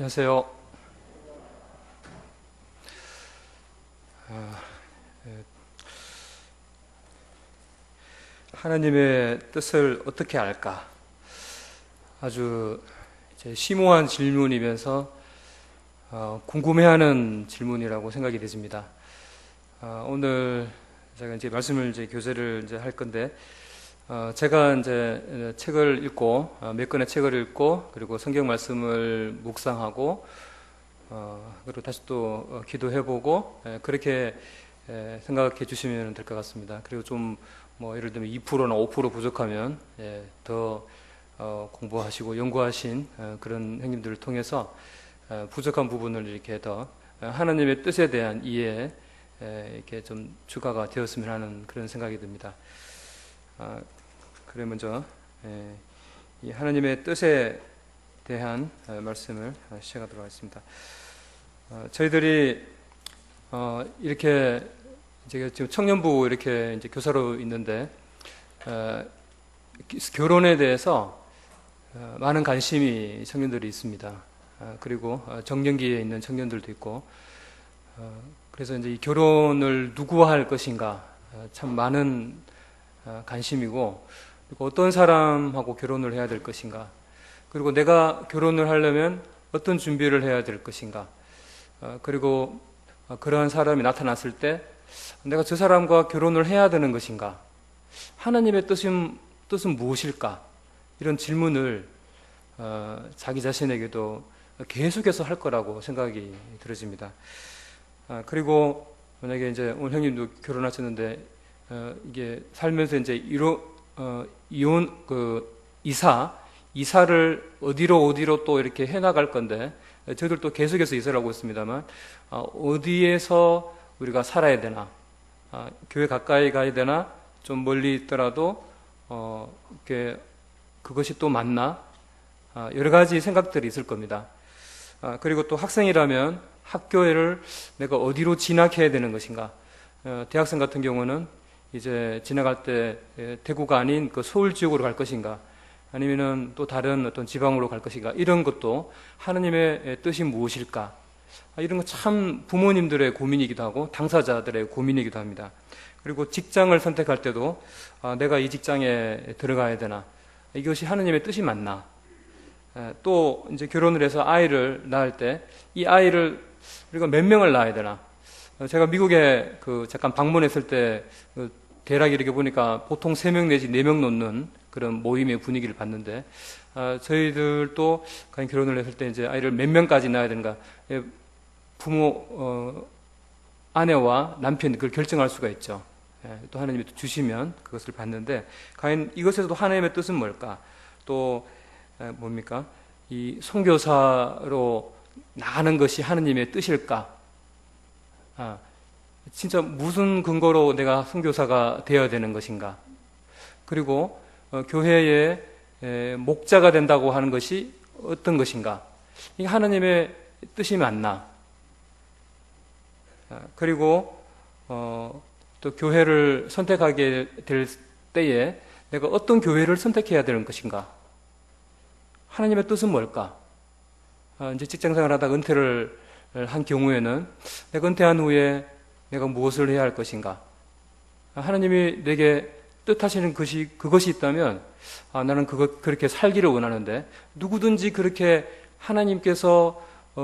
안녕하세요. 하나님의 뜻을 어떻게 알까? 아주 심오한 질문이면서 궁금해하는 질문이라고 생각이 되십니다. 오늘 제가 이제 말씀을 교제를 할 건데, 제가 이제 책을 읽고 몇 권의 책을 읽고 그리고 성경 말씀을 묵상하고 그리고 다시 또 기도해보고 그렇게 생각해 주시면 될 것 같습니다. 그리고 좀 뭐 예를 들면 2%나 5% 부족하면 더 공부하시고 연구하신 그런 행님들을 통해서 부족한 부분을 이렇게 더 하나님의 뜻에 대한 이해 이렇게 좀 추가가 되었으면 하는 그런 생각이 듭니다. 그래 먼저 이 하나님의 뜻에 대한 말씀을 시작하도록 하겠습니다. 저희들이 이렇게 제가 지금 청년부 이렇게 이제 교사로 있는데 결혼에 대해서 많은 관심이 청년들이 있습니다. 그리고 정년기에 있는 청년들도 있고 그래서 이제 이 결혼을 누구와 할 것인가 참 많은 관심이고 그리고 어떤 사람하고 결혼을 해야 될 것인가 그리고 내가 결혼을 하려면 어떤 준비를 해야 될 것인가 그리고 그러한 사람이 나타났을 때 내가 저 사람과 결혼을 해야 되는 것인가 하나님의 뜻은 무엇일까 이런 질문을 자기 자신에게도 계속해서 할 거라고 생각이 들어집니다. 그리고 만약에 이제 오늘 형님도 결혼하셨는데 이게 살면서 이제 이사를 어디로 또 이렇게 해 나갈 건데 저희들도 계속해서 이사를 하고 있습니다만 어디에서 우리가 살아야 되나 교회 가까이 가야 되나 좀 멀리 있더라도 그것이 또 맞나 여러 가지 생각들이 있을 겁니다. 그리고 또 학생이라면 학교를 내가 어디로 진학해야 되는 것인가 대학생 같은 경우는 이제 지나갈 때 대구가 아닌 그 서울 지역으로 갈 것인가 아니면은 또 다른 어떤 지방으로 갈 것인가 이런 것도 하나님의 뜻이 무엇일까 이런 거 참 부모님들의 고민이기도 하고 당사자들의 고민이기도 합니다. 그리고 직장을 선택할 때도 내가 이 직장에 들어가야 되나 이것이 하나님의 뜻이 맞나 또 이제 결혼을 해서 아이를 낳을 때 이 아이를 우리가 몇 명을 낳아야 되나 제가 미국에 잠깐 방문했을 때 대략 이렇게 보니까 보통 3명 내지 4명 놓는 그런 모임의 분위기를 봤는데 저희들도 과연 결혼을 했을 때 이제 아이를 몇 명까지 낳아야 되는가 부모 아내와 남편이 그걸 결정할 수가 있죠. 또 하나님이 또 주시면 그것을 봤는데 과연 이것에서도 하나님의 뜻은 뭘까? 또 뭡니까? 이 선교사로 나가는 것이 하나님의 뜻일까? 진짜 무슨 근거로 내가 선교사가 되어야 되는 것인가? 그리고 교회의 목자가 된다고 하는 것이 어떤 것인가? 이게 하나님의 뜻이 맞나? 그리고 또 교회를 선택하게 될 때에 내가 어떤 교회를 선택해야 되는 것인가? 하나님의 뜻은 뭘까? 이제 직장생활 하다가 은퇴를 한 경우에는 내가 은퇴한 후에 내가 무엇을 해야 할 것인가? 하나님이 내게 뜻하시는 그것이 있다면 나는 그렇게 살기를 원하는데 누구든지 그렇게 하나님께서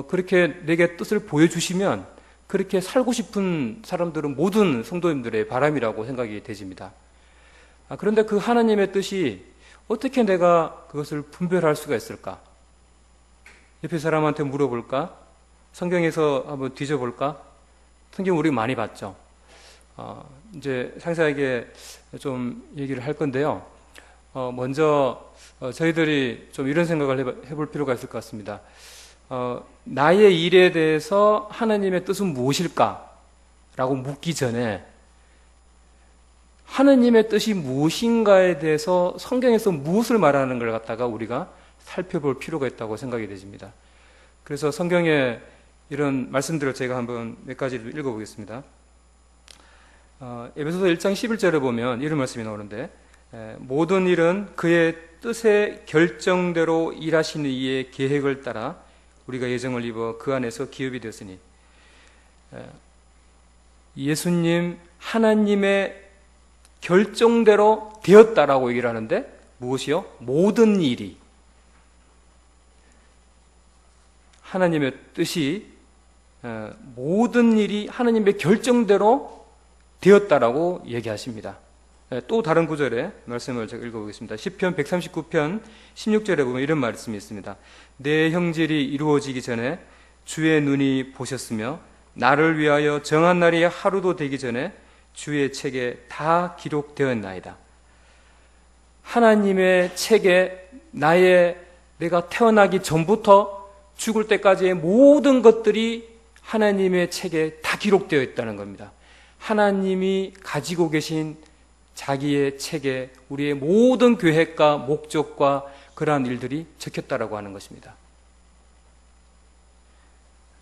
그렇게 내게 뜻을 보여주시면 그렇게 살고 싶은 사람들은 모든 성도님들의 바람이라고 생각이 되집니다. 그런데 그 하나님의 뜻이 어떻게 내가 그것을 분별할 수가 있을까? 옆에 사람한테 물어볼까? 성경에서 한번 뒤져볼까? 성경 우리 많이 봤죠. 이제 상세하게 좀 얘기를 할 건데요. 먼저 저희들이 좀 이런 생각을 해볼 필요가 있을 것 같습니다. 나의 일에 대해서 하나님의 뜻은 무엇일까? 라고 묻기 전에 하나님의 뜻이 무엇인가에 대해서 성경에서 무엇을 말하는 걸 갖다가 우리가 살펴볼 필요가 있다고 생각이 되집니다. 그래서 성경에 이런 말씀들을 제가 한번 몇 가지를 읽어보겠습니다. 에베소서 1장 11절에 보면 이런 말씀이 나오는데 모든 일은 그의 뜻의 결정대로 일하시는 이의 계획을 따라 우리가 예정을 입어 그 안에서 기업이 되었으니. 예수님 하나님의 결정대로 되었다라고 얘기를 하는데 무엇이요? 모든 일이 하나님의 뜻이 모든 일이 하나님의 결정대로 되었다라고 얘기하십니다. 또 다른 구절의 말씀을 제가 읽어보겠습니다. 시편 139편 16절에 보면 이런 말씀이 있습니다. 내 형질이 이루어지기 전에 주의 눈이 보셨으며 나를 위하여 정한 날이 하루도 되기 전에 주의 책에 다 기록되었나이다. 하나님의 책에 내가 태어나기 전부터 죽을 때까지의 모든 것들이 하나님의 책에 다 기록되어 있다는 겁니다. 하나님이 가지고 계신 자기의 책에 우리의 모든 계획과 목적과 그러한 일들이 적혔다라고 하는 것입니다.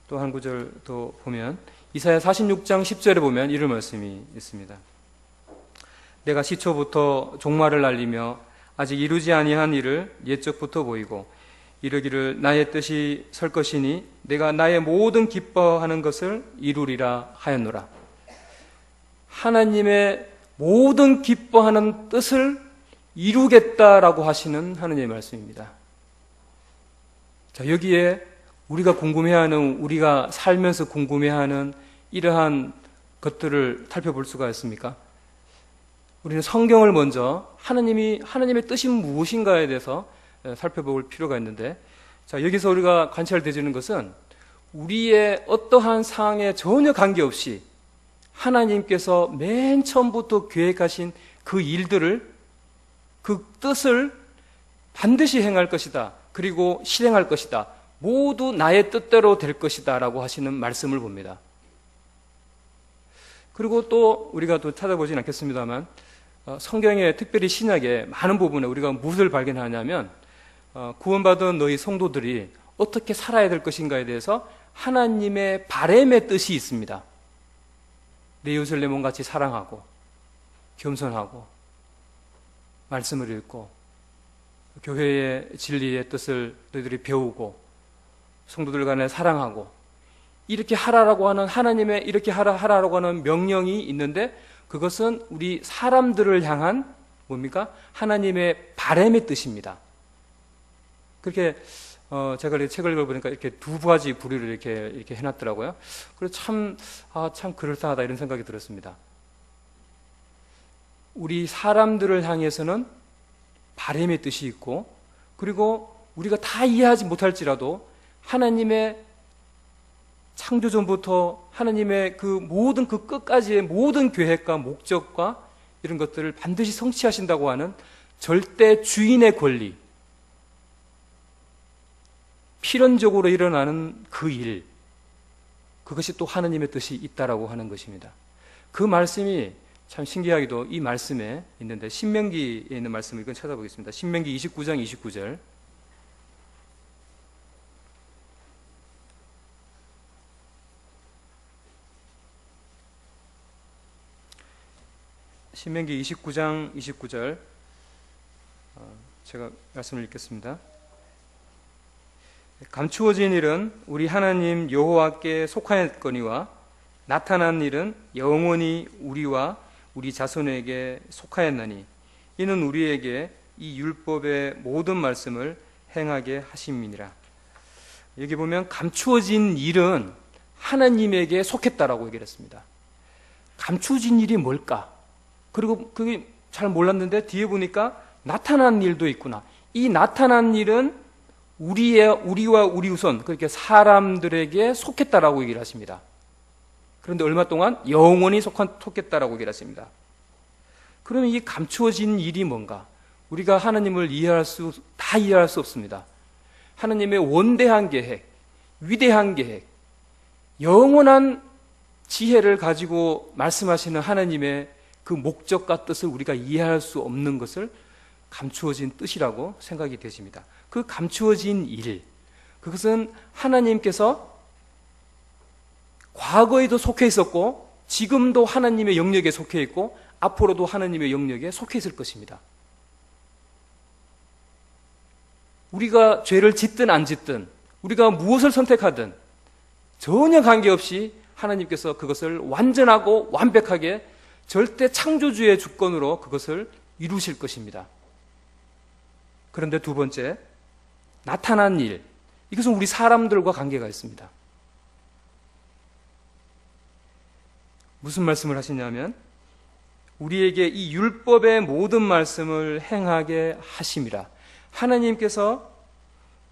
또 한 구절 더 보면 이사야 46장 10절에 보면 이런 말씀이 있습니다. 내가 시초부터 종말을 알리며 아직 이루지 아니한 일을 옛적부터 보이고 이르기를 나의 뜻이 설 것이니 내가 나의 모든 기뻐하는 것을 이루리라 하였노라. 하나님의 모든 기뻐하는 뜻을 이루겠다라고 하시는 하나님의 말씀입니다. 자, 여기에 우리가 궁금해하는, 우리가 살면서 궁금해하는 이러한 것들을 살펴볼 수가 있습니까? 우리는 성경을 먼저 하나님의 뜻이 무엇인가에 대해서 살펴볼 필요가 있는데, 자, 여기서 우리가 관찰되지는 것은 우리의 어떠한 상황에 전혀 관계없이 하나님께서 맨 처음부터 계획하신 그 일들을, 그 뜻을 반드시 행할 것이다. 그리고 실행할 것이다. 모두 나의 뜻대로 될 것이다. 라고 하시는 말씀을 봅니다. 그리고 또 우리가 또 찾아보진 않겠습니다만, 성경의 특별히 신약의 많은 부분에 우리가 무엇을 발견하냐면, 구원받은 너희 성도들이 어떻게 살아야 될 것인가에 대해서 하나님의 바람의 뜻이 있습니다. 내 이웃을 내 몸같이 사랑하고 겸손하고 말씀을 읽고 교회의 진리의 뜻을 너희들이 배우고 성도들 간에 사랑하고 이렇게 하라라고 하는 하나님의 이렇게 하라라고 하는 명령이 있는데 그것은 우리 사람들을 향한 뭡니까? 하나님의 바람의 뜻입니다. 그렇게 제가 이 책을 읽어보니까 이렇게 두 가지 부류를 이렇게 해놨더라고요. 그래서 참 그럴싸하다 이런 생각이 들었습니다. 우리 사람들을 향해서는 바람의 뜻이 있고, 그리고 우리가 다 이해하지 못할지라도 하나님의 창조전부터 하나님의 그 모든 그 끝까지의 모든 계획과 목적과 이런 것들을 반드시 성취하신다고 하는 절대 주인의 권리, 필연적으로 일어나는 그 일, 그것이 또 하나님의 뜻이 있다라고 하는 것입니다. 그 말씀이 참 신기하게도 이 말씀에 있는데, 신명기에 있는 말씀을 이건 찾아보겠습니다. 신명기 29장 29절. 신명기 29장 29절 제가 말씀을 읽겠습니다. 감추어진 일은 우리 하나님 여호와께 속하였거니와 나타난 일은 영원히 우리와 우리 자손에게 속하였나니 이는 우리에게 이 율법의 모든 말씀을 행하게 하심이니라. 여기 보면 감추어진 일은 하나님에게 속했다라고 얘기를 했습니다. 감추어진 일이 뭘까? 그리고 그게 잘 몰랐는데 뒤에 보니까 나타난 일도 있구나. 이 나타난 일은 우리와 우리 우선 그렇게 사람들에게 속했다라고 얘기를 하십니다. 그런데 얼마 동안 영원히 속했다라고 얘기를 하십니다. 그러면 이 감추어진 일이 뭔가? 우리가 하나님을 이해할 수 없습니다. 하나님의 원대한 계획, 위대한 계획, 영원한 지혜를 가지고 말씀하시는 하나님의 그 목적과 뜻을 우리가 이해할 수 없는 것을 감추어진 뜻이라고 생각이 되십니다. 그 감추어진 일, 그것은 하나님께서 과거에도 속해 있었고 지금도 하나님의 영역에 속해 있고 앞으로도 하나님의 영역에 속해 있을 것입니다. 우리가 죄를 짓든 안 짓든 우리가 무엇을 선택하든 전혀 관계없이 하나님께서 그것을 완전하고 완벽하게 절대 창조주의 주권으로 그것을 이루실 것입니다. 그런데 두 번째, 나타난 일. 이것은 우리 사람들과 관계가 있습니다. 무슨 말씀을 하시냐면 우리에게 이 율법의 모든 말씀을 행하게 하심이라. 하나님께서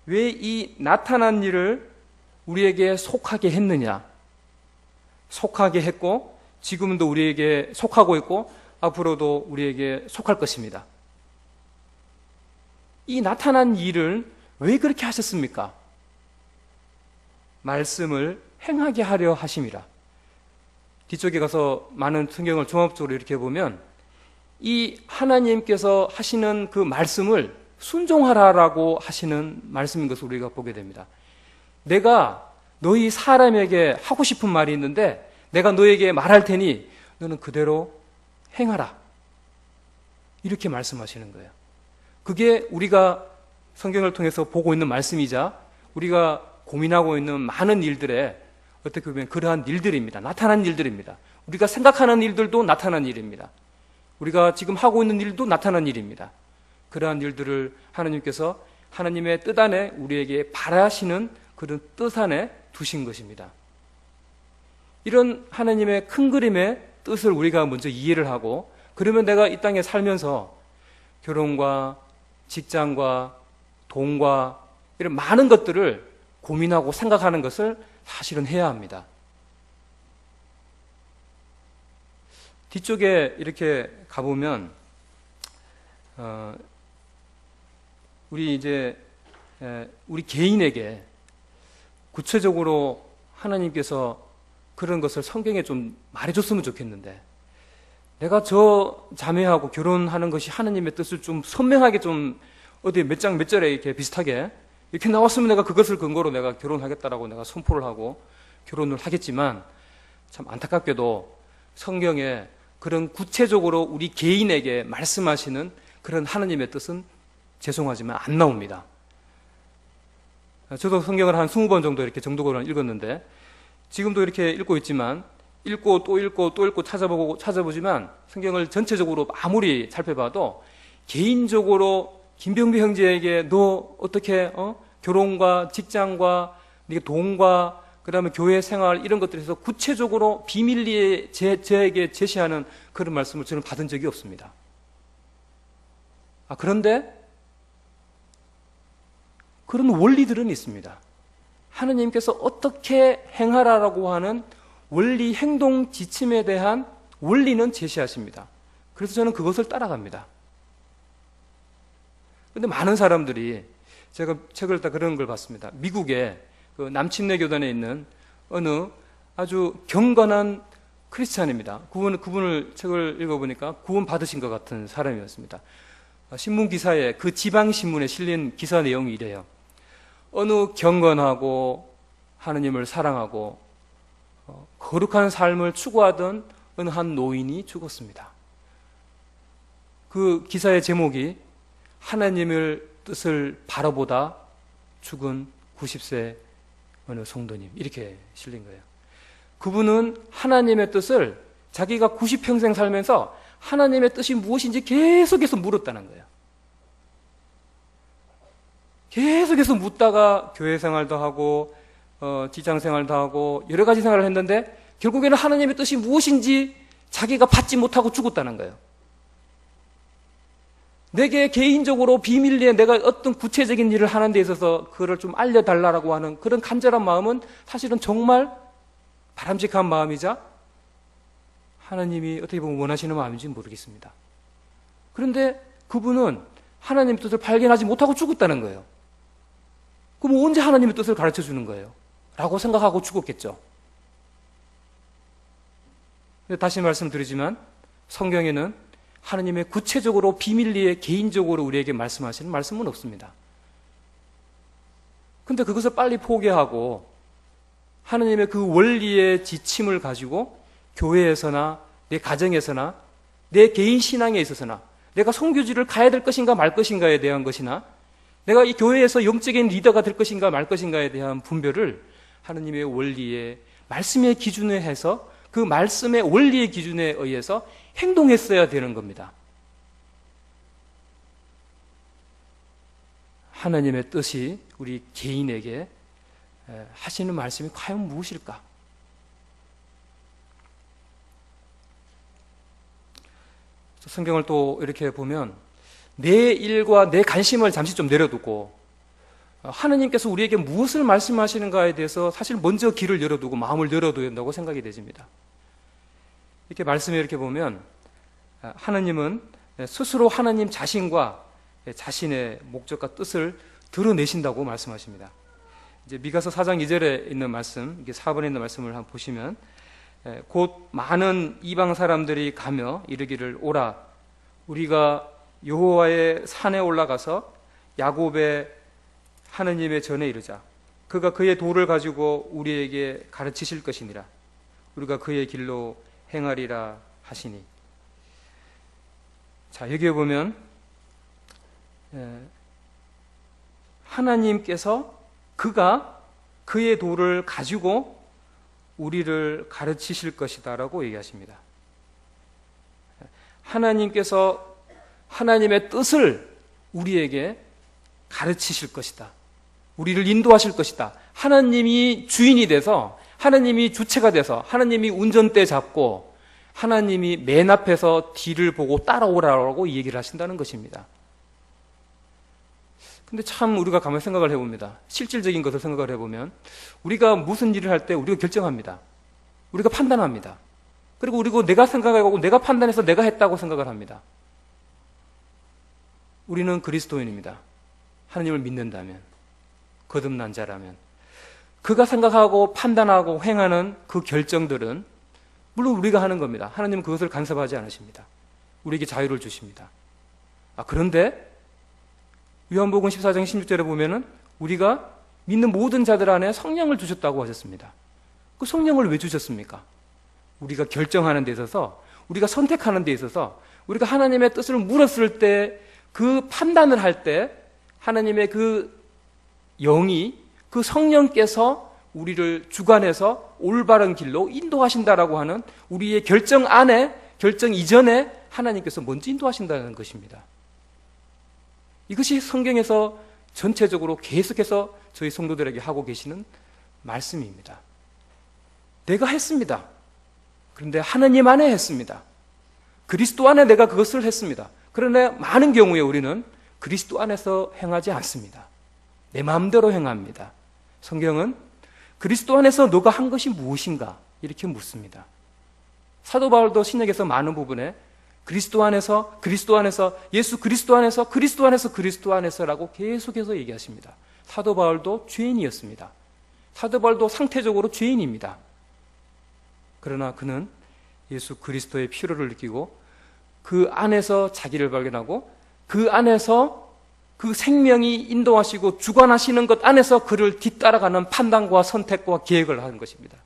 왜 이 나타난 일을 우리에게 속하게 했느냐? 속하게 했고 지금도 우리에게 속하고 있고 앞으로도 우리에게 속할 것입니다. 이 나타난 일을 왜 그렇게 하셨습니까? 말씀을 행하게 하려 하심이라. 뒤쪽에 가서 많은 성경을 종합적으로 이렇게 보면 이 하나님께서 하시는 그 말씀을 순종하라라고 하시는 말씀인 것을 우리가 보게 됩니다. 내가 너희 사람에게 하고 싶은 말이 있는데 내가 너에게 말할 테니 너는 그대로 행하라. 이렇게 말씀하시는 거예요. 그게 우리가 성경을 통해서 보고 있는 말씀이자 우리가 고민하고 있는 많은 일들에 어떻게 보면 그러한 일들입니다. 나타난 일들입니다. 우리가 생각하는 일들도 나타난 일입니다. 우리가 지금 하고 있는 일도 나타난 일입니다. 그러한 일들을 하나님께서 하나님의 뜻 안에 우리에게 바라시는 그런 뜻 안에 두신 것입니다. 이런 하나님의 큰 그림의 뜻을 우리가 먼저 이해를 하고 그러면 내가 이 땅에 살면서 결혼과 직장과 돈과 이런 많은 것들을 고민하고 생각하는 것을 사실은 해야 합니다. 뒤쪽에 이렇게 가보면 우리 개인에게 구체적으로 하나님께서 그런 것을 성경에 좀 말해줬으면 좋겠는데 내가 저 자매하고 결혼하는 것이 하나님의 뜻을 좀 선명하게 좀 어디 몇 장 몇 절에 이렇게 비슷하게 이렇게 나왔으면 내가 그것을 근거로 내가 결혼하겠다라고 내가 선포를 하고 결혼을 하겠지만 참 안타깝게도 성경에 그런 구체적으로 우리 개인에게 말씀하시는 그런 하나님의 뜻은 죄송하지만 안 나옵니다. 저도 성경을 한 20번 정도 이렇게 정독을 읽었는데 지금도 이렇게 읽고 있지만 읽고 또 읽고 또 읽고 찾아보지만 성경을 전체적으로 아무리 살펴봐도 개인적으로 김병비 형제에게 너 어떻게 결혼과 직장과 돈과 그다음에 교회 생활 이런 것들에서 구체적으로 비밀리에 저에게 제시하는 그런 말씀을 저는 받은 적이 없습니다. 그런데 그런 원리들은 있습니다. 하나님께서 어떻게 행하라라고 하는 원리 행동 지침에 대한 원리는 제시하십니다. 그래서 저는 그것을 따라갑니다. 그런데 많은 사람들이 제가 책을 읽다 그런 걸 봤습니다. 미국의 그 남침내 교단에 있는 어느 아주 경건한 크리스찬입니다. 그분을 책을 읽어보니까 구원 받으신 것 같은 사람이었습니다. 신문 기사에 그 지방 신문에 실린 기사 내용이 이래요. 어느 경건하고 하느님을 사랑하고 거룩한 삶을 추구하던 어느 한 노인이 죽었습니다. 그 기사의 제목이 하나님의 뜻을 바라보다 죽은 90세 어느 성도님 이렇게 실린 거예요. 그분은 하나님의 뜻을 자기가 90평생 살면서 하나님의 뜻이 무엇인지 계속해서 물었다는 거예요. 계속해서 묻다가 교회 생활도 하고 직장 생활도 하고 여러 가지 생활을 했는데 결국에는 하나님의 뜻이 무엇인지 자기가 받지 못하고 죽었다는 거예요. 내게 개인적으로 비밀리에 내가 어떤 구체적인 일을 하는 데 있어서 그걸 좀 알려달라고 하는 그런 간절한 마음은 사실은 정말 바람직한 마음이자 하나님이 어떻게 보면 원하시는 마음인지 모르겠습니다. 그런데 그분은 하나님의 뜻을 발견하지 못하고 죽었다는 거예요. 그럼 언제 하나님의 뜻을 가르쳐 주는 거예요? 라고 생각하고 죽었겠죠. 다시 말씀드리지만 성경에는 하나님의 구체적으로 비밀리에 개인적으로 우리에게 말씀하시는 말씀은 없습니다. 근데 그것을 빨리 포기하고 하나님의 그 원리의 지침을 가지고 교회에서나 내 가정에서나 내 개인 신앙에 있어서나 내가 선교지를 가야 될 것인가 말 것인가에 대한 것이나 내가 이 교회에서 영적인 리더가 될 것인가 말 것인가에 대한 분별을 하느님의 원리에, 말씀의 기준에 해서 그 말씀의 원리의 기준에 의해서 행동했어야 되는 겁니다. 하나님의 뜻이 우리 개인에게 하시는 말씀이 과연 무엇일까? 성경을 또 이렇게 보면 내 일과 내 관심을 잠시 좀 내려두고 하나님께서 우리에게 무엇을 말씀하시는가에 대해서 사실 먼저 귀를 열어두고 마음을 열어둬야 된다고 생각이 되집니다. 이렇게 말씀에 이렇게 보면 하나님은 스스로 하나님 자신과 자신의 목적과 뜻을 드러내신다고 말씀하십니다. 이제 미가서 4장 2절에 있는 말씀, 이게 4번에 있는 말씀을 한번 보시면 곧 많은 이방 사람들이 가며 이르기를 오라 우리가 여호와의 산에 올라가서 야곱의 하느님의 전에 이르자 그가 그의 도를 가지고 우리에게 가르치실 것이니라 우리가 그의 길로 행하리라 하시니. 자, 여기에 보면 하나님께서 그가 그의 도를 가지고 우리를 가르치실 것이다 라고 얘기하십니다. 하나님께서 하나님의 뜻을 우리에게 가르치실 것이다. 우리를 인도하실 것이다. 하나님이 주인이 돼서, 하나님이 주체가 돼서, 하나님이 운전대 잡고 하나님이 맨 앞에서 뒤를 보고 따라오라고 이 얘기를 하신다는 것입니다. 근데 참 우리가 가만히 생각을 해봅니다. 실질적인 것을 생각을 해보면 우리가 무슨 일을 할 때 우리가 결정합니다. 우리가 판단합니다. 그리고 내가 생각하고 내가 판단해서 내가 했다고 생각을 합니다. 우리는 그리스도인입니다. 하나님을 믿는다면, 거듭난 자라면 그가 생각하고 판단하고 행하는 그 결정들은 물론 우리가 하는 겁니다. 하나님은 그것을 간섭하지 않으십니다. 우리에게 자유를 주십니다. 그런데 요한복음 14장 16절에 보면은 우리가 믿는 모든 자들 안에 성령을 주셨다고 하셨습니다. 그 성령을 왜 주셨습니까? 우리가 결정하는 데 있어서, 우리가 선택하는 데 있어서, 우리가 하나님의 뜻을 물었을 때, 그 판단을 할 때 하나님의 그 영이, 그 성령께서 우리를 주관해서 올바른 길로 인도하신다라고 하는 우리의 결정 안에, 결정 이전에 하나님께서 먼저 인도하신다는 것입니다. 이것이 성경에서 전체적으로 계속해서 저희 성도들에게 하고 계시는 말씀입니다. 내가 했습니다. 그런데 하나님 안에 했습니다. 그리스도 안에 내가 그것을 했습니다. 그러나 많은 경우에 우리는 그리스도 안에서 행하지 않습니다. 내 마음대로 행합니다. 성경은 그리스도 안에서 너가 한 것이 무엇인가? 이렇게 묻습니다. 사도 바울도 신약에서 많은 부분에 그리스도 안에서, 예수 그리스도 안에서라고 계속해서 얘기하십니다. 사도 바울도 죄인이었습니다. 사도 바울도 상태적으로 죄인입니다. 그러나 그는 예수 그리스도의 필요를 느끼고 그 안에서 자기를 발견하고 그 안에서 그 생명이 인도하시고 주관하시는 것 안에서 그를 뒤따라가는 판단과 선택과 계획을 하는 것입니다.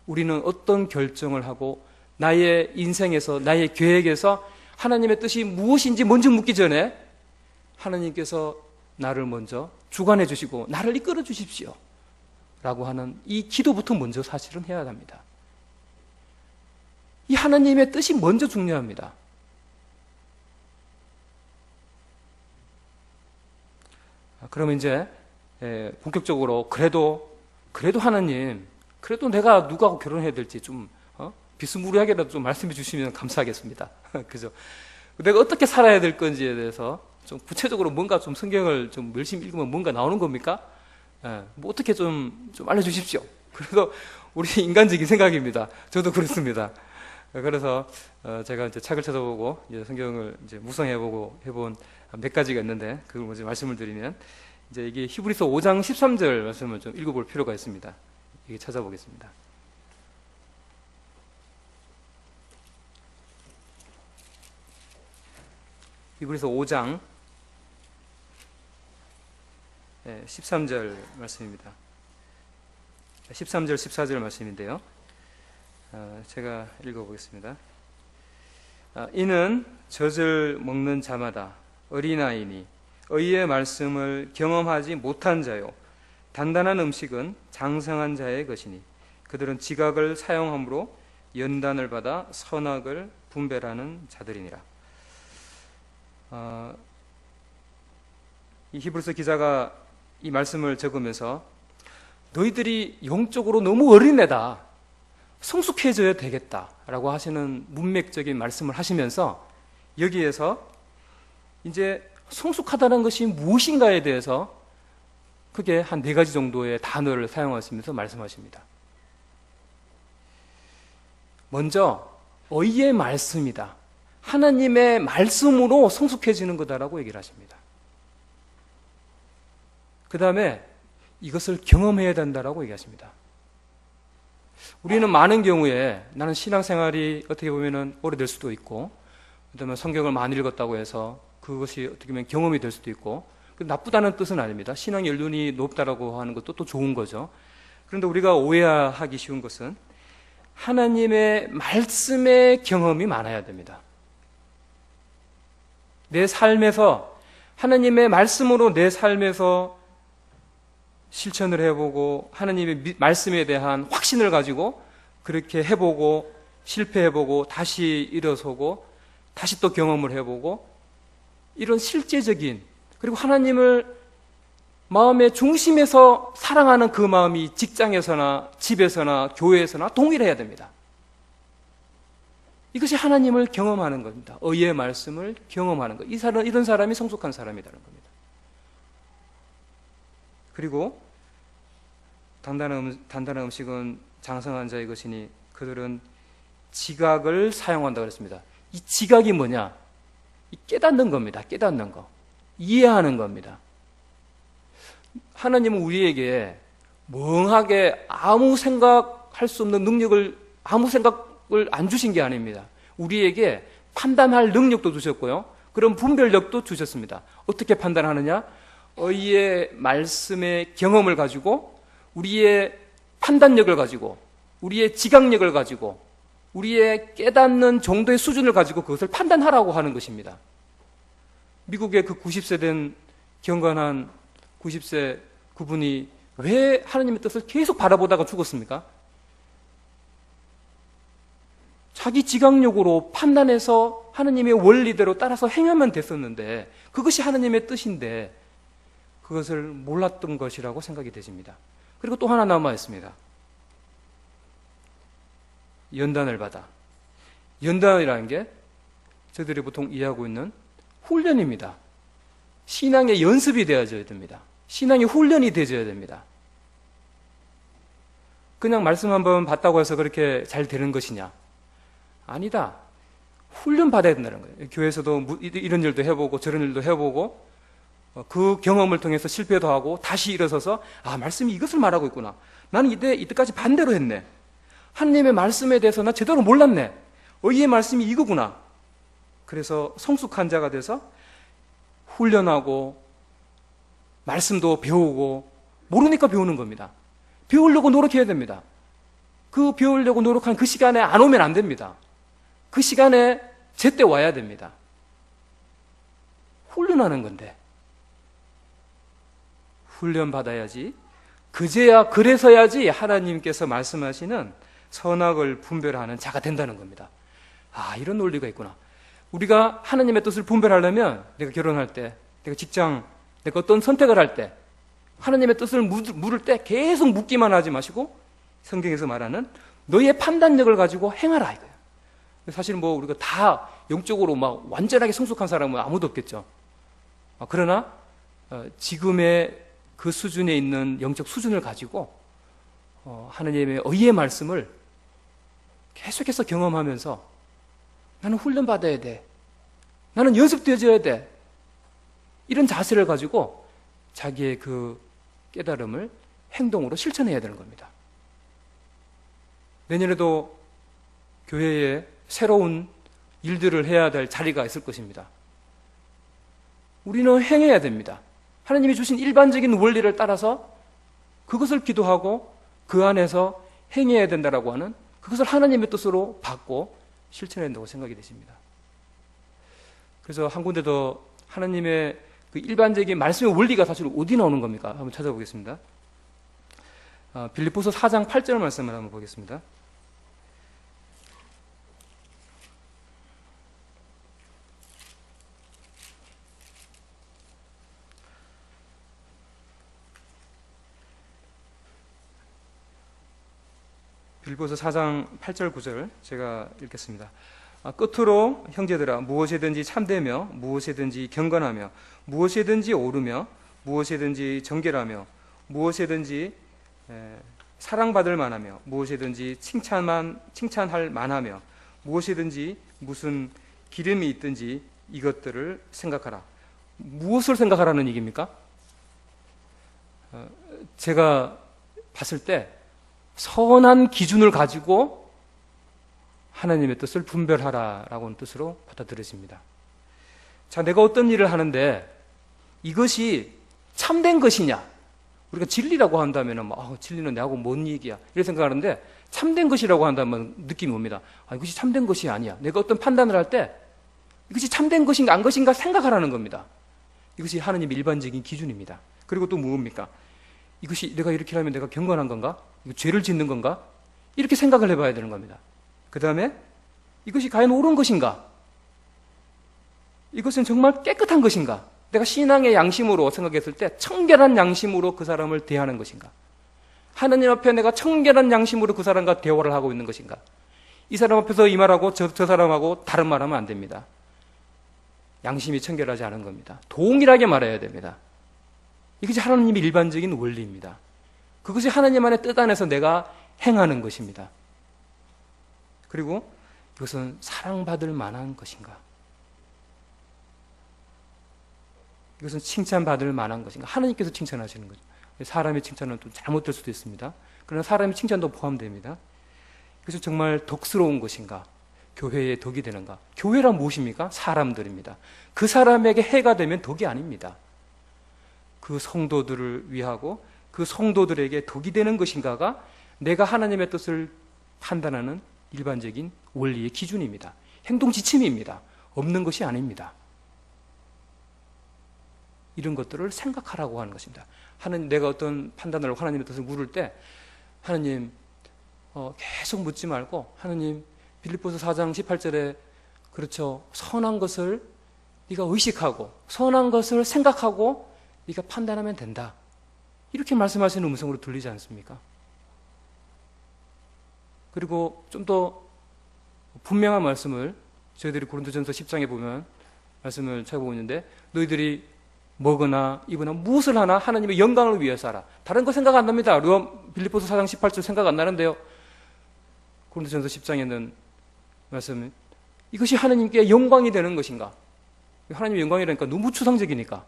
우리는 어떤 결정을 하고 나의 인생에서, 나의 계획에서 하나님의 뜻이 무엇인지 먼저 묻기 전에 하나님께서 나를 먼저 주관해 주시고 나를 이끌어 주십시오 라고 하는 이 기도부터 먼저 사실은 해야 합니다. 이 하나님의 뜻이 먼저 중요합니다. 그러면 이제 본격적으로 그래도 하나님, 그래도 내가 누구하고 결혼해야 될지 좀 비스무리하게라도 좀 말씀해 주시면 감사하겠습니다. 그죠? 내가 어떻게 살아야 될 건지에 대해서 좀 구체적으로 뭔가 좀 성경을 좀 열심히 읽으면 뭔가 나오는 겁니까? 뭐 어떻게 좀 알려주십시오. 그래서 우리 인간적인 생각입니다. 저도 그렇습니다. 그래서 제가 이제 책을 찾아보고 이제 성경을 이제 묵상해보고 해본 몇 가지가 있는데 그걸 먼저 말씀을 드리면 이제 이게 히브리서 5장 13절 말씀을 좀 읽어볼 필요가 있습니다. 이게 찾아보겠습니다. 히브리서 5장 13절 말씀입니다. 13절 14절 말씀인데요. 제가 읽어보겠습니다. 이는 젖을 먹는 자마다 어린아이니 의의 말씀을 경험하지 못한 자요 단단한 음식은 장성한 자의 것이니 그들은 지각을 사용함으로 연단을 받아 선악을 분별하는 자들이니라. 이 히브리서 기자가 이 말씀을 적으면서 너희들이 영적으로 너무 어린애다, 성숙해져야 되겠다라고 하시는 문맥적인 말씀을 하시면서 여기에서 이제 성숙하다는 것이 무엇인가에 대해서 크게 한 4가지 정도의 단어를 사용하시면서 말씀하십니다. 먼저 의의 말씀이다. 하나님의 말씀으로 성숙해지는 거다라고 얘기를 하십니다. 그 다음에 이것을 경험해야 된다라고 얘기하십니다. 우리는 많은 경우에 나는 신앙생활이 어떻게 보면 오래될 수도 있고, 그다음에 성경을 많이 읽었다고 해서 그것이 어떻게 보면 경험이 될 수도 있고, 나쁘다는 뜻은 아닙니다. 신앙 연륜이 높다라고 하는 것도 또 좋은 거죠. 그런데 우리가 오해하기 쉬운 것은 하나님의 말씀의 경험이 많아야 됩니다. 내 삶에서 하나님의 말씀으로 내 삶에서 실천을 해보고 하나님의 말씀에 대한 확신을 가지고 그렇게 해보고 실패해보고 다시 일어서고 다시 또 경험을 해보고 이런 실제적인, 그리고 하나님을 마음의 중심에서 사랑하는 그 마음이 직장에서나 집에서나 교회에서나 동일해야 됩니다. 이것이 하나님을 경험하는 겁니다. 의의 말씀을 경험하는 것. 이런 사람이 성숙한 사람이라는 겁니다. 그리고 단단한 음식은 장성한 자의 것이니 그들은 지각을 사용한다고 그랬습니다. 이 지각이 뭐냐? 이 깨닫는 겁니다. 깨닫는 거. 이해하는 겁니다. 하나님은 우리에게 멍하게 아무 생각할 수 없는 능력을, 아무 생각을 안 주신 게 아닙니다. 우리에게 판단할 능력도 주셨고요. 그런 분별력도 주셨습니다. 어떻게 판단하느냐? 의의 말씀의 경험을 가지고 우리의 판단력을 가지고 우리의 지각력을 가지고 우리의 깨닫는 정도의 수준을 가지고 그것을 판단하라고 하는 것입니다. 미국의 그 90세 된 경건한 90세 그분이 왜 하나님의 뜻을 계속 바라보다가 죽었습니까? 자기 지각력으로 판단해서 하나님의 원리대로 따라서 행하면 됐었는데 그것이 하나님의 뜻인데 그것을 몰랐던 것이라고 생각이 되십니다. 그리고 또 하나 남아 있습니다. 연단을 받아. 연단이라는 게 저희들이 보통 이해하고 있는 훈련입니다. 신앙의 연습이 되어져야 됩니다. 신앙의 훈련이 되어져야 됩니다. 그냥 말씀 한번 받다고 해서 그렇게 잘 되는 것이냐? 아니다. 훈련 받아야 된다는 거예요. 교회에서도 이런 일도 해보고 저런 일도 해보고 그 경험을 통해서 실패도 하고 다시 일어서서 말씀이 이것을 말하고 있구나. 나는 이때까지 반대로 했네. 하나님의 말씀에 대해서 나 제대로 몰랐네. 의의 말씀이 이거구나. 그래서 성숙한 자가 돼서 훈련하고 말씀도 배우고 모르니까 배우는 겁니다. 배우려고 노력해야 됩니다. 그 배우려고 노력한 그 시간에 안 오면 안 됩니다. 그 시간에 제때 와야 됩니다. 훈련하는 건데 훈련 받아야지, 그래서야지 하나님께서 말씀하시는 선악을 분별하는 자가 된다는 겁니다. 이런 논리가 있구나. 우리가 하나님의 뜻을 분별하려면 내가 결혼할 때, 내가 직장, 내가 어떤 선택을 할 때 하나님의 뜻을 물을 때 계속 묻기만 하지 마시고 성경에서 말하는 너의 판단력을 가지고 행하라 이거예요. 사실 우리가 다 영적으로 완전하게 성숙한 사람은 아무도 없겠죠. 그러나 지금의 그 수준에 있는 영적 수준을 가지고 하나님의 의의 말씀을 계속해서 경험하면서 나는 훈련받아야 돼. 나는 연습되어져야 돼. 이런 자세를 가지고 자기의 그 깨달음을 행동으로 실천해야 되는 겁니다. 내년에도 교회에 새로운 일들을 해야 될 자리가 있을 것입니다. 우리는 행해야 됩니다. 하나님이 주신 일반적인 원리를 따라서 그것을 기도하고 그 안에서 행해야 된다라고 하는 그것을 하나님의 뜻으로 받고 실천해야 된다고 생각이 되십니다. 그래서 한 군데 더 하나님의 그 일반적인 말씀의 원리가 사실 어디 나오는 겁니까? 한번 찾아보겠습니다. 빌립보서 4장 8절 말씀을 한번 보겠습니다. 빌립보서 4장 8절 9절 제가 읽겠습니다. 끝으로 형제들아 무엇이든지 참되며 무엇이든지 경건하며 무엇이든지 옳으며 무엇이든지 정결하며 무엇이든지 사랑받을 만하며 무엇이든지 칭찬할 만하며 무엇이든지 무슨 기름이 있든지 이것들을 생각하라. 무엇을 생각하라는 얘기입니까? 제가 봤을 때 선한 기준을 가지고 하나님의 뜻을 분별하라라고는 뜻으로 받아들여집니다. 자, 내가 어떤 일을 하는데 이것이 참된 것이냐? 우리가 진리라고 한다면 진리는 내하고 뭔 얘기야? 이렇게 생각하는데 참된 것이라고 한다면 느낌이 옵니다. 이것이 참된 것이 아니야. 내가 어떤 판단을 할 때 이것이 참된 것인가 안 것인가 생각하라는 겁니다. 이것이 하나님의 일반적인 기준입니다. 그리고 또 무엇입니까? 이것이 내가 이렇게 하면 내가 경건한 건가? 이거 죄를 짓는 건가? 이렇게 생각을 해봐야 되는 겁니다. 그 다음에 이것이 과연 옳은 것인가? 이것은 정말 깨끗한 것인가? 내가 신앙의 양심으로 생각했을 때 청결한 양심으로 그 사람을 대하는 것인가? 하나님 앞에 내가 청결한 양심으로 그 사람과 대화를 하고 있는 것인가? 이 사람 앞에서 이 말하고 저 사람하고 다른 말하면 안 됩니다. 양심이 청결하지 않은 겁니다. 동일하게 말해야 됩니다. 이것이 하나님의 일반적인 원리입니다. 그것이 하나님 안의 뜻 안에서 내가 행하는 것입니다. 그리고 이것은 사랑받을 만한 것인가? 이것은 칭찬받을 만한 것인가? 하나님께서 칭찬하시는 거죠. 사람의 칭찬은 또 잘못될 수도 있습니다. 그러나 사람의 칭찬도 포함됩니다. 그래서 정말 덕스러운 것인가? 교회의 덕이 되는가? 교회란 무엇입니까? 사람들입니다. 그 사람에게 해가 되면 덕이 아닙니다. 그 성도들을 위하고 그 성도들에게 덕이 되는 것인가가 내가 하나님의 뜻을 판단하는 일반적인 원리의 기준입니다. 행동 지침입니다. 없는 것이 아닙니다. 이런 것들을 생각하라고 하는 것입니다. 내가 어떤 판단을 하고 하나님의 뜻을 물을 때 하나님 계속 묻지 말고 하나님 빌립보서 4장 18절에 그렇죠. 선한 것을 네가 의식하고 선한 것을 생각하고 네가 판단하면 된다. 이렇게 말씀하시는 음성으로 들리지 않습니까? 그리고 좀 더 분명한 말씀을 저희들이 고린도전서 10장에 보면 말씀을 찾아보고 있는데 너희들이 먹으나 입으나 무엇을 하나 하나님의 영광을 위해서 하라. 다른 거 생각 안 납니다. 빌립보서 4장 18절 생각 안 나는데요. 고린도전서 10장에는 말씀 이것이 하나님께 영광이 되는 것인가? 하나님의 영광이라니까 너무 추상적이니까.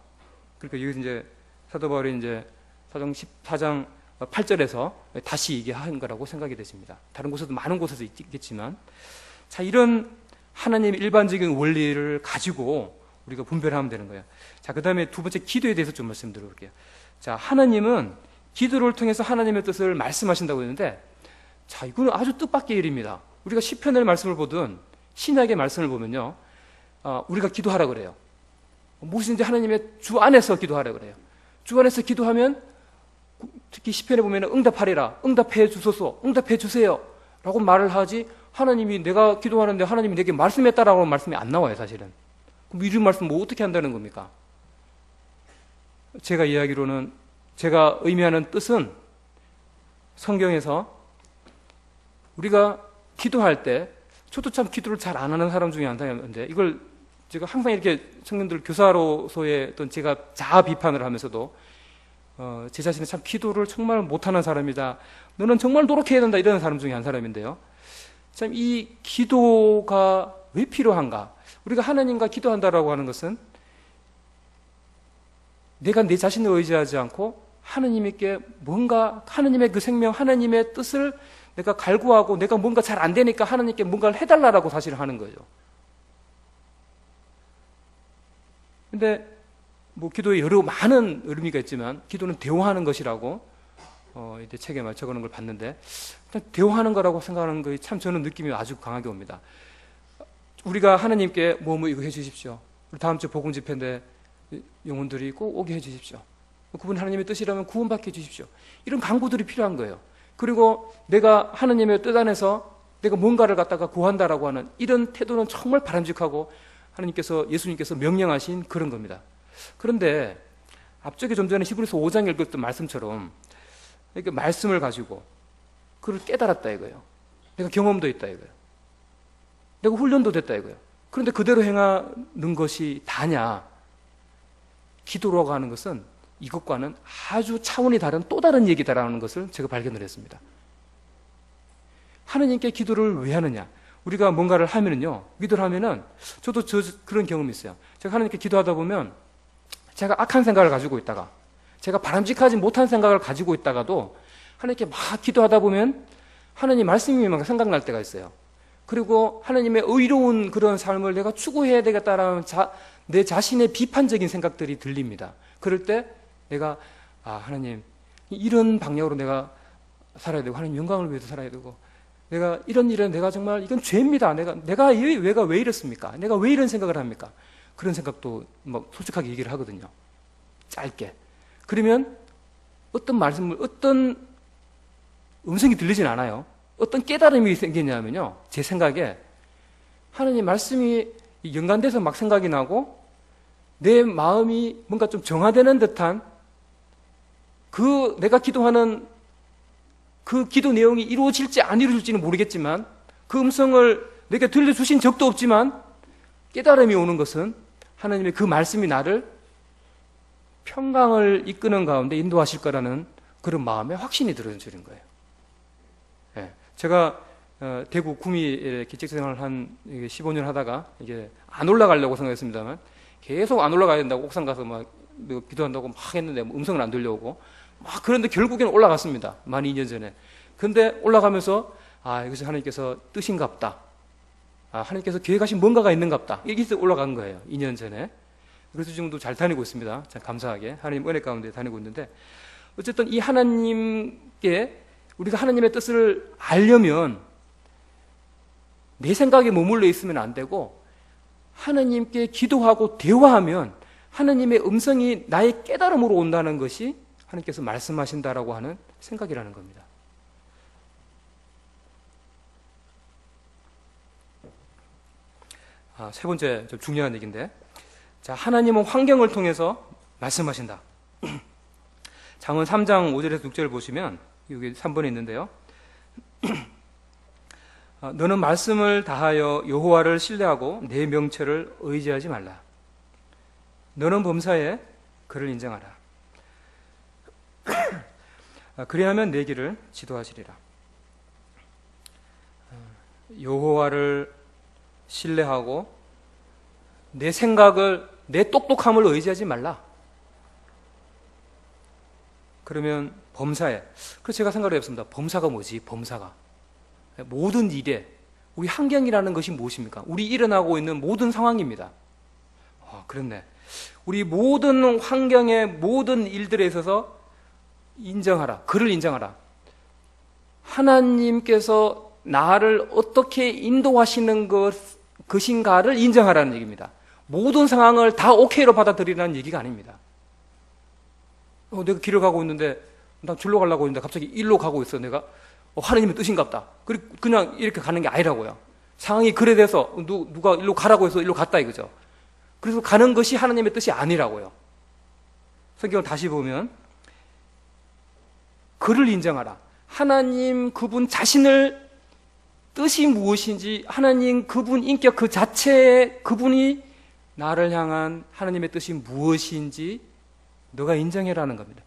그러니까 여기 이제 사도 바울이 이제 4장 8절에서 다시 얘기한 거라고 생각이 되십니다. 다른 곳에도 많은 곳에서 있겠지만 자 이런 하나님의 일반적인 원리를 가지고 우리가 분별하면 되는 거예요. 자, 그 다음에 두 번째 기도에 대해서 좀 말씀드려볼게요. 자, 하나님은 기도를 통해서 하나님의 뜻을 말씀하신다고 했는데 자, 이거는 아주 뜻밖의 일입니다. 우리가 시편의 말씀을 보든 신약의 말씀을 보면요. 우리가 기도하라 그래요. 무엇인지 하나님의 주 안에서 기도하라 그래요. 주 안에서 기도하면 특히 시편에 보면 응답하리라, 응답해 주소서, 응답해 주세요 라고 말을 하지 하나님이 내가 기도하는데 하나님이 내게 말씀했다라고 말씀이 안 나와요 사실은. 그럼 이런 말씀 뭐 어떻게 한다는 겁니까? 제가 이야기로는 제가 의미하는 뜻은 성경에서 우리가 기도할 때 저도 참 기도를 잘 안 하는 사람 중에 한 사람인데 이걸 제가 항상 이렇게 청년들 교사로서의 어떤 제가 자아 비판을 하면서도 제 자신은 참 기도를 정말 못하는 사람이다. 너는 정말 노력해야 된다. 이런 사람 중에 한 사람인데요. 참 이 기도가 왜 필요한가? 우리가 하나님과 기도한다라고 하는 것은 내가 내 자신을 의지하지 않고 하나님께 뭔가 하나님의 그 생명, 하나님의 뜻을 내가 갈구하고 내가 뭔가 잘 안 되니까 하나님께 뭔가를 해달라고 사실 하는 거죠. 근데 뭐 기도에 여러 많은 의미가 있지만 기도는 대화하는 것이라고 이제 책에 적어놓은 걸 봤는데 대화하는 거라고 생각하는 거 참 저는 느낌이 아주 강하게 옵니다. 우리가 하나님께 뭐 이거 해주십시오. 우리 다음 주 복음 집회인데 영혼들이 꼭 오게 해주십시오. 그분 하나님의 뜻이라면 구원받게 해주십시오. 이런 간구들이 필요한 거예요. 그리고 내가 하나님의 뜻 안에서 내가 뭔가를 갖다가 구한다라고 하는 이런 태도는 정말 바람직하고 하나님께서, 예수님께서 명령하신 그런 겁니다. 그런데 앞쪽에 좀 전에 히브리서 5장 읽었던 말씀처럼 이렇게 말씀을 가지고 그걸 깨달았다 이거예요. 내가 경험도 있다 이거예요. 내가 훈련도 됐다 이거예요. 그런데 그대로 행하는 것이 다냐? 기도라고 하는 것은 이것과는 아주 차원이 다른 또 다른 얘기다라는 것을 제가 발견을 했습니다. 하느님께 기도를 왜 하느냐? 우리가 뭔가를 하면은요, 기도를 하면은, 저도 그런 경험이 있어요. 제가 하나님께 기도하다 보면, 제가 악한 생각을 가지고 있다가, 제가 바람직하지 못한 생각을 가지고 있다가도, 하나님께 막 기도하다 보면, 하나님 말씀이 막 생각날 때가 있어요. 그리고 하나님의 의로운 그런 삶을 내가 추구해야 되겠다라는 내 자신의 비판적인 생각들이 들립니다. 그럴 때, 내가, 하나님, 이런 방향으로 내가 살아야 되고, 하나님 영광을 위해서 살아야 되고, 내가 이런 일은 내가 정말 이건 죄입니다. 내가 왜 이렇습니까? 내가 왜 이런 생각을 합니까? 그런 생각도 뭐 솔직하게 얘기를 하거든요. 짧게. 그러면 어떤 말씀을, 어떤 음성이 들리진 않아요. 어떤 깨달음이 생기냐면요. 제 생각에 하나님 말씀이 연관돼서 막 생각이 나고 내 마음이 뭔가 좀 정화되는 듯한 내가 기도하는 그 기도 내용이 이루어질지 안 이루어질지는 모르겠지만 그 음성을 내게 들려주신 적도 없지만 깨달음이 오는 것은 하나님의 그 말씀이 나를 평강을 이끄는 가운데 인도하실 거라는 그런 마음에 확신이 들어지는 거예요. 네. 제가 대구 구미 기책생활을 한 15년 하다가 이게 안 올라가려고 생각했습니다만 계속 안 올라가야 된다고 옥상 가서 막 기도한다고 막 했는데 음성은 안 들려오고 막 그런데 결국에는 올라갔습니다. 만 2년 전에. 근데 올라가면서 이것이 하나님께서 뜻인갑다. 하나님께서 계획하신 뭔가가 있는갑다. 이게 올라간 거예요. 2년 전에. 그래서 지금도 잘 다니고 있습니다. 참 감사하게 하나님 은혜 가운데 다니고 있는데 어쨌든 이 하나님께 우리가 하나님의 뜻을 알려면 내 생각에 머물러 있으면 안 되고 하나님께 기도하고 대화하면 하나님의 음성이 나의 깨달음으로 온다는 것이 하나님께서 말씀하신다라고 하는 생각이라는 겁니다. 세 번째 좀 중요한 얘기인데, 자, 하나님은 환경을 통해서 말씀하신다. 잠언 3장 5절에서 6절을 보시면 여기 3번에 있는데요. 너는 말씀을 다하여 여호와를 신뢰하고 내 명철을 의지하지 말라. 너는 범사에 그를 인정하라. 그리하면 내 길을 지도하시리라. 여호와를 신뢰하고 내 생각을, 내 똑똑함을 의지하지 말라. 그러면 범사에, 그래서 제가 생각을 해봤습니다. 범사가 뭐지? 범사가 모든 일에 우리 환경이라는 것이 무엇입니까? 우리 일어나고 있는 모든 상황입니다. 그렇네. 우리 모든 환경의 모든 일들에 있어서 인정하라. 그를 인정하라. 하나님께서 나를 어떻게 인도하시는 것인가를 인정하라는 얘기입니다. 모든 상황을 다 오케이로 받아들이라는 얘기가 아닙니다. 내가 길을 가고 있는데 나 줄로 가려고 했는데 갑자기 일로 가고 있어. 내가 하나님의 뜻인갑다. 그냥 이렇게 가는 게 아니라고요. 상황이 그래 돼서 누가 일로 가라고 해서 일로 갔다 이거죠. 그래서 가는 것이 하나님의 뜻이 아니라고요. 성경을 다시 보면 그를 인정하라. 하나님 그분 자신을 뜻이 무엇인지, 하나님 그분 인격 그 자체에 그분이 나를 향한 하나님의 뜻이 무엇인지 너가 인정해라는 겁니다.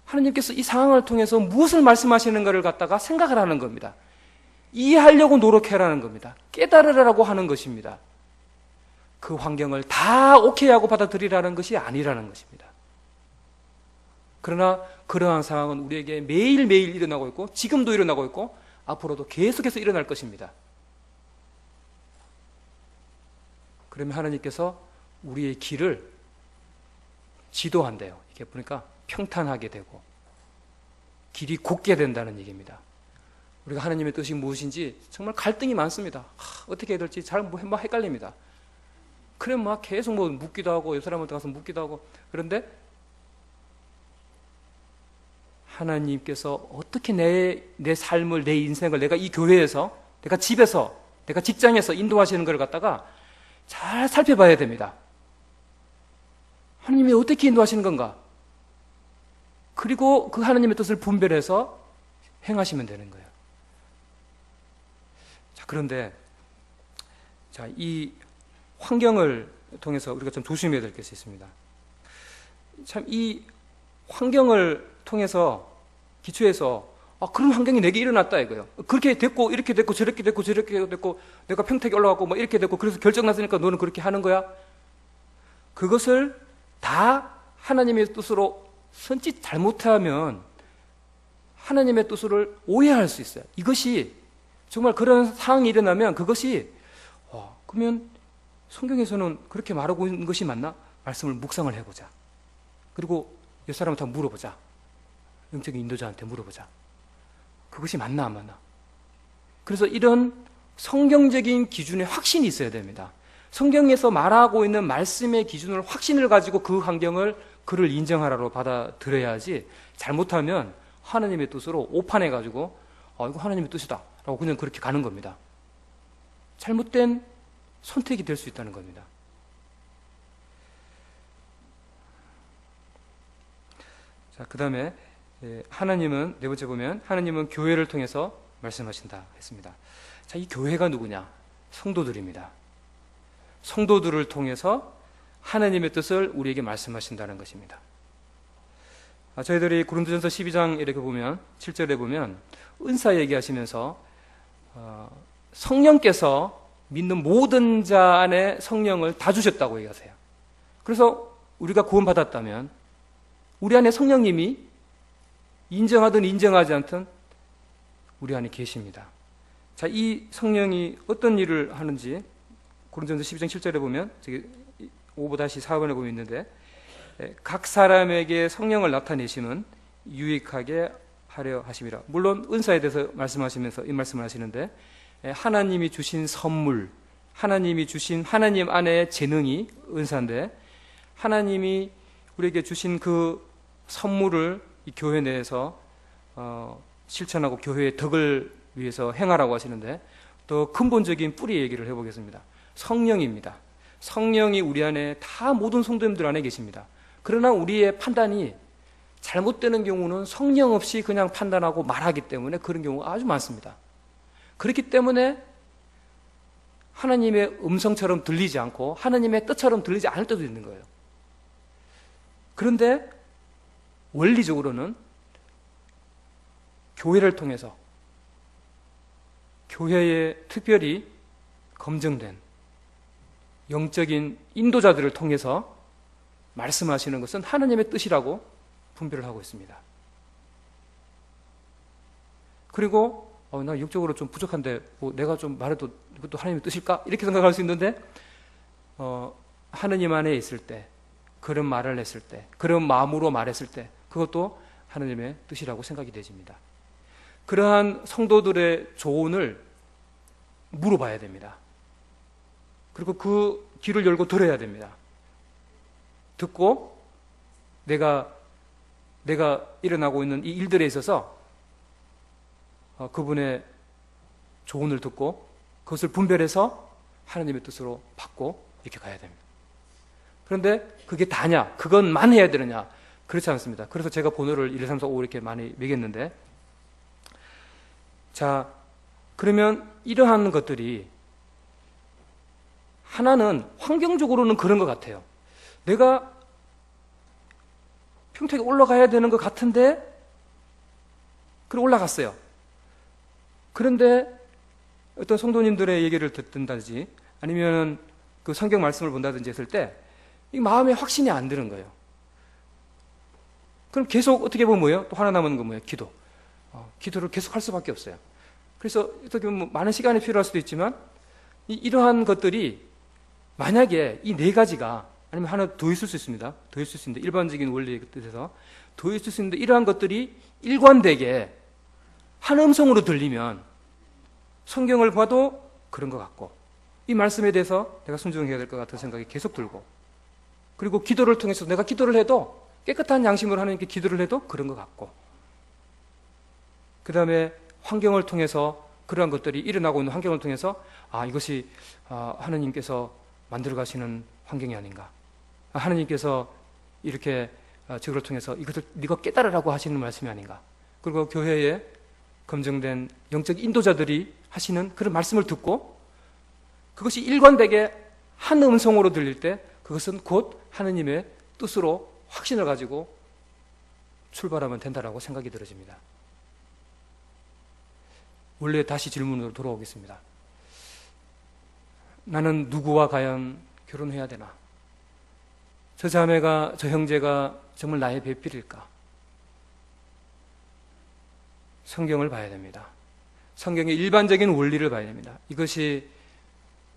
하나님께서 이 상황을 통해서 무엇을 말씀하시는가를 갖다가 생각을 하는 겁니다. 이해하려고 노력해라는 겁니다. 깨달으라고 하는 것입니다. 그 환경을 다 오케이하고 받아들이라는 것이 아니라는 것입니다. 그러나 그러한 상황은 우리에게 매일매일 일어나고 있고 지금도 일어나고 있고 앞으로도 계속해서 일어날 것입니다. 그러면 하나님께서 우리의 길을 지도한대요. 이게 보니까 평탄하게 되고 길이 곧게 된다는 얘기입니다. 우리가 하나님의 뜻이 무엇인지 정말 갈등이 많습니다. 어떻게 해야 될지 잘 헷갈립니다. 그래 막 계속 뭐 묻기도 하고 옆 사람한테 가서 묻기도 하고. 그런데 하나님께서 어떻게 내 삶을, 내 인생을 내가 이 교회에서, 내가 집에서, 내가 직장에서 인도하시는 걸 갖다가 잘 살펴봐야 됩니다. 하나님이 어떻게 인도하시는 건가? 그리고 그 하나님의 뜻을 분별해서 행하시면 되는 거예요. 자, 그런데 자, 이 환경을 통해서 우리가 좀 조심해야 될 것이 있습니다. 참 이 환경을 통해서 기초해서 그런 환경이 내게 일어났다 이거예요. 그렇게 됐고 이렇게 됐고 저렇게 됐고 저렇게 됐고 내가 평택에 올라갔고 뭐 이렇게 됐고 그래서 결정 났으니까 너는 그렇게 하는 거야. 그것을 다 하나님의 뜻으로 선짓 잘못하면 하나님의 뜻을 오해할 수 있어요. 이것이 정말 그런 상황이 일어나면 그것이 그러면 성경에서는 그렇게 말하고 있는 것이 맞나? 말씀을 묵상을 해보자. 그리고 옆 사람한테 물어보자. 영적인 인도자한테 물어보자. 그것이 맞나 안 맞나? 그래서 이런 성경적인 기준에 확신이 있어야 됩니다. 성경에서 말하고 있는 말씀의 기준을 확신을 가지고 그 환경을 그를 인정하라고 받아들여야지 잘못하면 하나님의 뜻으로 오판해가지고 이거 하나님의 뜻이다 라고 그냥 그렇게 가는 겁니다. 잘못된 선택이 될 수 있다는 겁니다. 자, 그 다음에 하나님은 네 번째 보면 하나님은 교회를 통해서 말씀하신다 했습니다. 자, 이 교회가 누구냐? 성도들입니다. 성도들을 통해서 하나님의 뜻을 우리에게 말씀하신다는 것입니다. 저희들이 고린도전서 12장 이렇게 보면 7절에 보면 은사 얘기하시면서 성령께서 믿는 모든 자 안에 성령을 다 주셨다고 얘기하세요. 그래서 우리가 구원받았다면 우리 안에 성령님이 인정하든 인정하지 않든 우리 안에 계십니다. 자, 이 성령이 어떤 일을 하는지 고린도전서 12장 7절에 보면 5-4번에 보면 있는데 각 사람에게 성령을 나타내심은 유익하게 하려 하심이라. 물론 은사에 대해서 말씀하시면서 이 말씀을 하시는데 하나님이 주신 선물, 하나님이 주신 하나님 안의 재능이 은사인데 하나님이 우리에게 주신 그 선물을 이 교회 내에서 실천하고 교회의 덕을 위해서 행하라고 하시는데 또 근본적인 뿌리 얘기를 해보겠습니다. 성령입니다. 성령이 우리 안에 다 모든 성도님들 안에 계십니다. 그러나 우리의 판단이 잘못되는 경우는 성령 없이 그냥 판단하고 말하기 때문에 그런 경우가 아주 많습니다. 그렇기 때문에 하나님의 음성처럼 들리지 않고 하나님의 뜻처럼 들리지 않을 때도 있는 거예요. 그런데 원리적으로는 교회를 통해서 교회에 특별히 검증된 영적인 인도자들을 통해서 말씀하시는 것은 하나님의 뜻이라고 분별을 하고 있습니다. 그리고 나 영적으로 좀 부족한데 내가 좀 말해도 이것도 하나님의 뜻일까? 이렇게 생각할 수 있는데 하나님 안에 있을 때 그런 말을 했을 때 그런 마음으로 말했을 때 그것도 하나님의 뜻이라고 생각이 되집니다. 그러한 성도들의 조언을 물어봐야 됩니다. 그리고 그 귀를 열고 들어야 됩니다. 듣고 내가 일어나고 있는 이 일들에 있어서 그분의 조언을 듣고 그것을 분별해서 하나님의 뜻으로 받고 이렇게 가야 됩니다. 그런데 그게 다냐? 그것만 해야 되느냐? 그렇지 않습니다. 그래서 제가 번호를 1, 2, 3, 4, 5 이렇게 많이 매겼는데 자, 그러면 이러한 것들이 하나는 환경적으로는 그런 것 같아요. 내가 평택에 올라가야 되는 것 같은데 그래 올라갔어요. 그런데 어떤 성도님들의 얘기를 듣든지 아니면 그 성경 말씀을 본다든지 했을 때 이 마음에 확신이 안 드는 거예요. 그럼 계속 어떻게 보면 뭐예요? 또 하나 남은 건 뭐예요? 기도. 기도를 계속 할 수밖에 없어요. 그래서 어떻게 보면 많은 시간이 필요할 수도 있지만 이러한 것들이 만약에 이 네 가지가 아니면 하나 더 있을 수 있습니다. 더 있을 수 있는데 일반적인 원리의 뜻에서 더 있을 수 있는데 이러한 것들이 일관되게 한 음성으로 들리면 성경을 봐도 그런 것 같고 이 말씀에 대해서 내가 순종해야 될 것 같은 생각이 계속 들고, 그리고 기도를 통해서 내가 기도를 해도 깨끗한 양심으로 하나님께 기도를 해도 그런 것 같고, 그 다음에 환경을 통해서 그러한 것들이 일어나고 있는 환경을 통해서 이것이 하나님께서 만들어 가시는 환경이 아닌가, 하나님께서 이렇게 저걸 통해서 이것을 네가 깨달으라고 하시는 말씀이 아닌가, 그리고 교회에 검증된 영적 인도자들이 하시는 그런 말씀을 듣고 그것이 일관되게 한 음성으로 들릴 때 그것은 곧 하나님의 뜻으로 확신을 가지고 출발하면 된다라고 생각이 들어집니다. 원래 다시 질문으로 돌아오겠습니다. 나는 누구와 과연 결혼해야 되나? 저 자매가, 저 형제가 정말 나의 배필일까? 성경을 봐야 됩니다. 성경의 일반적인 원리를 봐야 됩니다. 이것이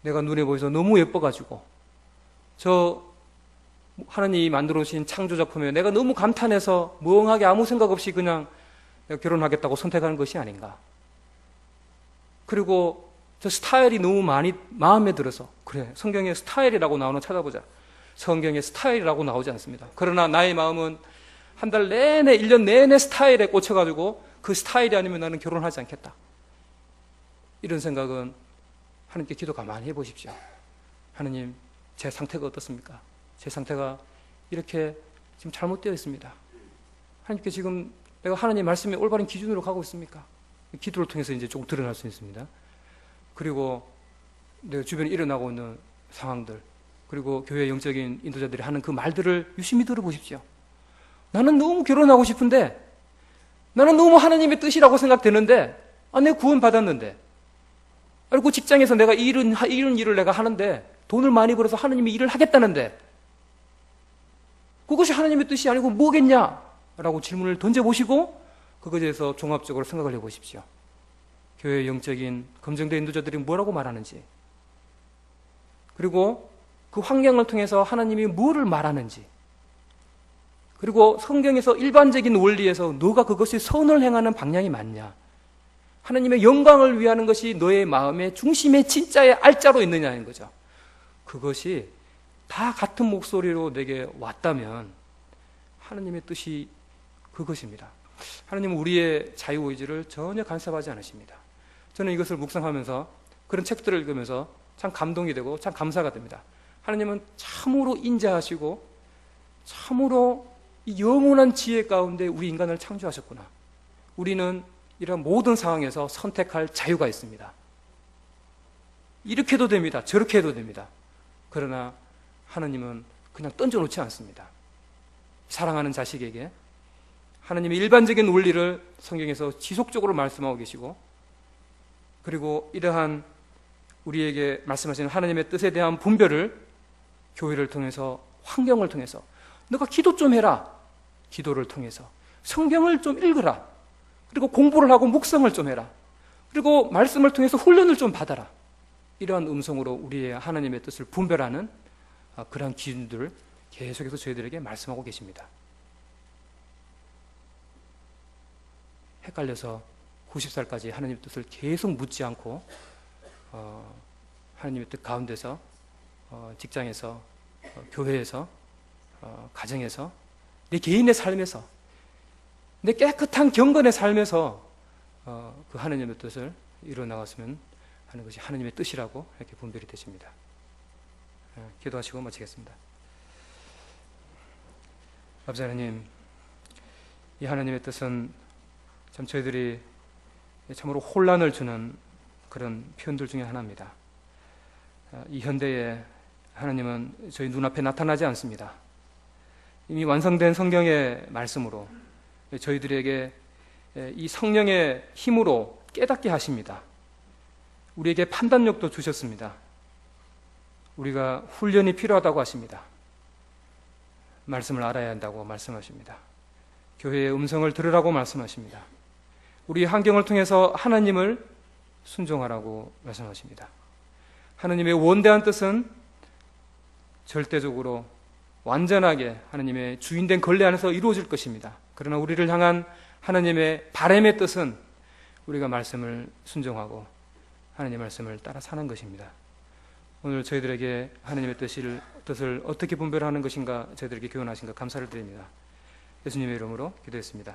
내가 눈에 보여서 너무 예뻐가지고 저 하나님이 만들어 오신 창조작품에 내가 너무 감탄해서 멍하게 아무 생각 없이 그냥 내가 결혼하겠다고 선택하는 것이 아닌가. 그리고 저 스타일이 너무 많이 마음에 들어서, 그래, 성경에 스타일이라고 나오는 찾아보자. 성경에 스타일이라고 나오지 않습니다. 그러나 나의 마음은 한 달 내내, 1년 내내 스타일에 꽂혀가지고 그 스타일이 아니면 나는 결혼하지 않겠다. 이런 생각은 하나님께 기도 가만히 해보십시오. 하나님, 제 상태가 어떻습니까? 제 상태가 이렇게 지금 잘못되어 있습니다. 하나님께 지금 내가 하나님 말씀에 올바른 기준으로 가고 있습니까? 기도를 통해서 이제 조금 드러날 수 있습니다. 그리고 내가 주변에 일어나고 있는 상황들, 그리고 교회 영적인 인도자들이 하는 그 말들을 유심히 들어보십시오. 나는 너무 결혼하고 싶은데, 나는 너무 하나님의 뜻이라고 생각되는데, 내가 구원 받았는데, 그리고 직장에서 내가 이런 일을 내가 하는데, 돈을 많이 벌어서 하나님의 일을 하겠다는데, 그것이 하나님의 뜻이 아니고 뭐겠냐? 라고 질문을 던져보시고, 그것에 대해서 종합적으로 생각을 해보십시오. 교회의 영적인 검증된 인도자들이 뭐라고 말하는지, 그리고 그 환경을 통해서 하나님이 뭐를 말하는지, 그리고 성경에서 일반적인 원리에서 너가 그것이 선을 행하는 방향이 맞냐, 하나님의 영광을 위하는 것이 너의 마음의 중심에 진짜의 알자로 있느냐는 거죠. 그것이 다 같은 목소리로 내게 왔다면 하나님의 뜻이 그것입니다. 하나님은 우리의 자유의지를 전혀 간섭하지 않으십니다. 저는 이것을 묵상하면서 그런 책들을 읽으면서 참 감동이 되고 참 감사가 됩니다. 하나님은 참으로 인자하시고 참으로 이 영원한 지혜 가운데 우리 인간을 창조하셨구나. 우리는 이런 모든 상황에서 선택할 자유가 있습니다. 이렇게 해도 됩니다. 저렇게 해도 됩니다. 그러나 하나님은 그냥 던져놓지 않습니다. 사랑하는 자식에게 하나님의 일반적인 원리를 성경에서 지속적으로 말씀하고 계시고, 그리고 이러한 우리에게 말씀하시는 하나님의 뜻에 대한 분별을 교회를 통해서, 환경을 통해서, 너가 기도 좀 해라, 기도를 통해서 성경을 좀 읽으라, 그리고 공부를 하고 묵상을 좀 해라, 그리고 말씀을 통해서 훈련을 좀 받아라, 이러한 음성으로 우리의 하나님의 뜻을 분별하는 그러한 기준들을 계속해서 저희들에게 말씀하고 계십니다. 헷갈려서 90살까지 하나님의 뜻을 계속 묻지 않고 하나님의 뜻 가운데서 직장에서, 교회에서, 가정에서, 내 개인의 삶에서, 내 깨끗한 경건의 삶에서 그 하나님의 뜻을 이루어나갔으면 하는 것이 하나님의 뜻이라고 이렇게 분별이 되십니다. 기도하시고 마치겠습니다. 아버지 하나님, 이 하나님의 뜻은 참 저희들이 참으로 혼란을 주는 그런 표현들 중에 하나입니다. 이 현대에 하나님은 저희 눈앞에 나타나지 않습니다. 이미 완성된 성경의 말씀으로 저희들에게 이 성령의 힘으로 깨닫게 하십니다. 우리에게 판단력도 주셨습니다. 우리가 훈련이 필요하다고 하십니다. 말씀을 알아야 한다고 말씀하십니다. 교회의 음성을 들으라고 말씀하십니다. 우리 환경을 통해서 하나님을 순종하라고 말씀하십니다. 하나님의 원대한 뜻은 절대적으로 완전하게 하나님의 주인된 권리 안에서 이루어질 것입니다. 그러나 우리를 향한 하나님의 바람의 뜻은 우리가 말씀을 순종하고 하나님의 말씀을 따라 사는 것입니다. 오늘 저희들에게 하나님의 뜻을 어떻게 분별하는 것인가 저희들에게 교훈하신 것 감사를 드립니다. 예수님의 이름으로 기도했습니다.